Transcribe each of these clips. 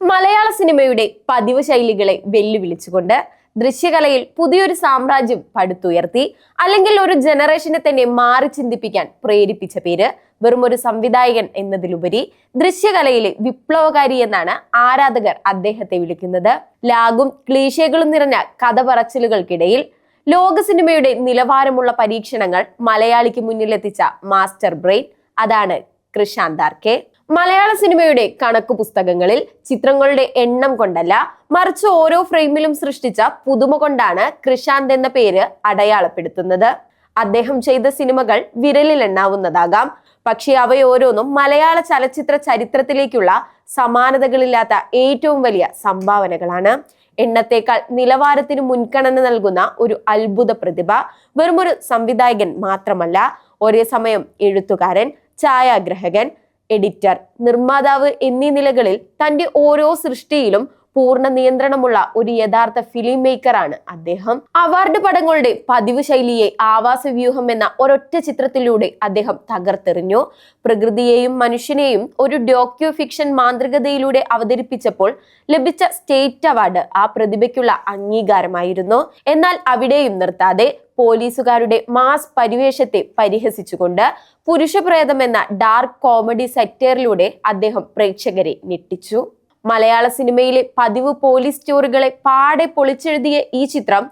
മലയാള സിനിമയുടെ പതിവ് ശൈലികളെ വെല്ലുവിളിച്ചുകൊണ്ട് ദൃശ്യകലയിൽ പുതിയൊരു സാമ്രാജ്യം പടുത്തുയർത്തി, അല്ലെങ്കിൽ ഒരു ജനറേഷനെ തന്നെ മാറി ചിന്തിപ്പിക്കാൻ പ്രേരിപ്പിച്ച പേര് വെറും ഒരു സംവിധായകൻ എന്നതിലുപരി ദൃശ്യകലയിലെ വിപ്ലവകാരി എന്നാണ് ആരാധകർ അദ്ദേഹത്തെ വിളിക്കുന്നത്. ലാഗും ക്ലീശകളും നിറഞ്ഞ കഥ പറച്ചിലുകൾക്കിടയിൽ ലോക സിനിമയുടെ നിലവാരമുള്ള പരീക്ഷണങ്ങൾ മലയാളിക്ക് മുന്നിലെത്തിച്ച മാസ്റ്റർ ബ്രെയിൻ, അതാണ് കൃഷാന്ത് ആർ.കെ. മലയാള സിനിമയുടെ കണക്കു പുസ്തകങ്ങളിൽ ചിത്രങ്ങളുടെ എണ്ണം കൊണ്ടല്ല, മറിച്ച് ഓരോ ഫ്രെയിമിലും സൃഷ്ടിച്ച പുതുമ കൊണ്ടാണ് കൃഷാന്ത് എന്ന പേര് അടയാളപ്പെടുത്തുന്നത്. അദ്ദേഹം ചെയ്ത സിനിമകൾ വിരലിലെണ്ണാവുന്നതാകാം, പക്ഷെ അവയോരോന്നും മലയാള ചലച്ചിത്ര ചരിത്രത്തിലേക്കുള്ള സമാനതകളില്ലാത്ത ഏറ്റവും വലിയ സംഭാവനകളാണ്. എണ്ണത്തേക്കാൾ നിലവാരത്തിന് മുൻഗണന നൽകുന്ന ഒരു അത്ഭുത പ്രതിഭ വെറുമൊരു സംവിധായകൻ മാത്രമല്ല, ഒരേ സമയം എഴുത്തുകാരൻ, ഛായാഗ്രഹകൻ, എഡിറ്റർ, നിർമ്മാതാവ് എന്നീ നിലകളിൽ തന്റെ ഓരോ സൃഷ്ടിയിലും പൂർണ്ണ നിയന്ത്രണമുള്ള ഒരു യഥാർത്ഥ ഫിലിം മേക്കറാണ് അദ്ദേഹം. അവാർഡ് പടങ്ങളുടെ പതിവ് ശൈലിയെ ആവാസ വ്യൂഹം എന്ന ഒരൊറ്റ ചിത്രത്തിലൂടെ അദ്ദേഹം തകർത്തെറിഞ്ഞു. പ്രകൃതിയെയും മനുഷ്യനെയും ഒരു ഡോക്യു ഫിക്ഷൻ മാന്ത്രികതയിലൂടെ അവതരിപ്പിച്ചപ്പോൾ ലഭിച്ച സ്റ്റേറ്റ് അവാർഡ് ആ പ്രതിഭയ്ക്കുള്ള അംഗീകാരമായിരുന്നു. എന്നാൽ അവിടെയും നിർത്താതെ പോലീസുകാരുടെ മാസ് പരിവേഷത്തെ പരിഹസിച്ചുകൊണ്ട് പുരുഷപ്രേതം എന്ന ഡാർക്ക് കോമഡി സെറ്ററിലൂടെ അദ്ദേഹം പ്രേക്ഷകരെ ഞെട്ടിച്ചു. മലയാള സിനിമയിലെ പതിവ് പോലീസ് സ്റ്റോറികളെ പാടെ പൊളിച്ചെഴുതിയ ഈ ചിത്രം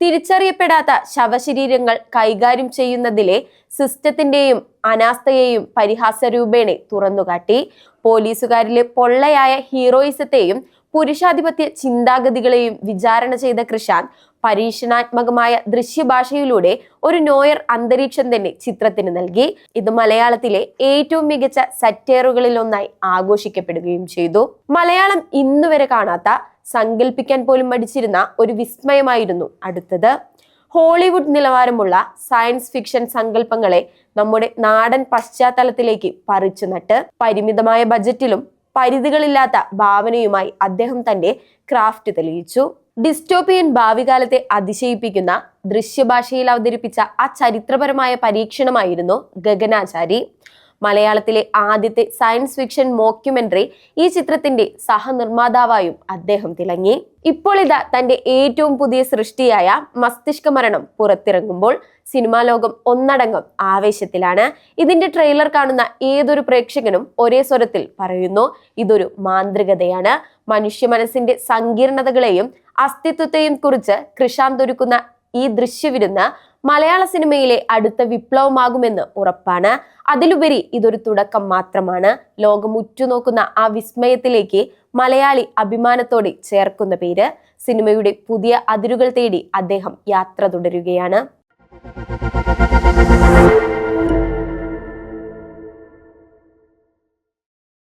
തിരിച്ചറിയപ്പെടാത്ത ശവശരീരങ്ങൾ കൈകാര്യം ചെയ്യുന്നതിലെ സിസ്റ്റത്തിന്റെയും അനാസ്ഥയെയും പരിഹാസരൂപേണെ തുറന്നുകാട്ടി. പോലീസുകാരിലെ പൊള്ളയായ ഹീറോയിസത്തെയും പുരുഷാധിപത്യ ചിന്താഗതികളെയും വിചാരണ ചെയ്ത കൃഷാന്ത് പരീക്ഷണാത്മകമായ ദൃശ്യഭാഷയിലൂടെ ഒരു നോയർ അന്തരീക്ഷം തന്നെ ചിത്രത്തിന് നൽകി. ഇത് മലയാളത്തിലെ ഏറ്റവും മികച്ച സറ്റയറുകളിൽ ഒന്നായി ആഘോഷിക്കപ്പെടുകയും ചെയ്തു. മലയാളം ഇന്നുവരെ കാണാത്ത, സങ്കല്പിക്കാൻ പോലും മടിച്ചിരുന്ന ഒരു വിസ്മയമായിരുന്നു അടുത്തത്. ഹോളിവുഡ് നിലവാരമുള്ള സയൻസ് ഫിക്ഷൻ സങ്കല്പങ്ങളെ നമ്മുടെ നാടൻ പശ്ചാത്തലത്തിലേക്ക് പറിച്ചു നട്ട് പരിമിതമായ ബജറ്റിലും പരിധികളില്ലാത്ത ഭാവനയുമായി അദ്ദേഹം തന്റെ ക്രാഫ്റ്റ് തെളിയിച്ചു. ഡിസ്റ്റോപ്പിയൻ ഭാവികാലത്തെ അതിശയിപ്പിക്കുന്ന ദൃശ്യഭാഷയിൽ അവതരിപ്പിച്ച ആ ചരിത്രപരമായ പരീക്ഷണമായിരുന്നു ഗഗനാചാരി. മലയാളത്തിലെ ആദ്യത്തെ സയൻസ് ഫിക്ഷൻ മോക്യുമെന്ററി ഈ ചിത്രത്തിന്റെ സഹനിർമ്മാതാവായും അദ്ദേഹം തിളങ്ങി. ഇപ്പോൾ ഇതാ തന്റെ ഏറ്റവും പുതിയ സൃഷ്ടിയായ മസ്തിഷ്ക മരണം പുറത്തിറങ്ങുമ്പോൾ സിനിമാ ലോകം ഒന്നടങ്കം ആവേശത്തിലാണ്. ഇതിന്റെ ട്രെയിലർ കാണുന്ന ഏതൊരു പ്രേക്ഷകനും ഒരേ സ്വരത്തിൽ പറയുന്നു, ഇതൊരു മാന്ത്രികതയാണ്. മനുഷ്യ മനസ്സിന്റെ സങ്കീർണതകളെയും അസ്തിത്വത്തെയും കുറിച്ച് കൃഷാന്ത് ഒരുക്കുന്ന ഈ ദൃശ്യവിരുന്ന് മലയാള സിനിമയിലെ അടുത്ത വിപ്ലവമാകുമെന്ന് ഉറപ്പാണ്. അതിലുപരി ഇതൊരു തുടക്കം മാത്രമാണ്. ലോകം ഉറ്റുനോക്കുന്ന ആ വിസ്മയത്തിലേക്ക് മലയാളി അഭിമാനത്തോടെ ചേർക്കുന്ന പേര്. സിനിമയുടെ പുതിയ അതിരുകൾ തേടി അദ്ദേഹം യാത്ര തുടരുകയാണ്.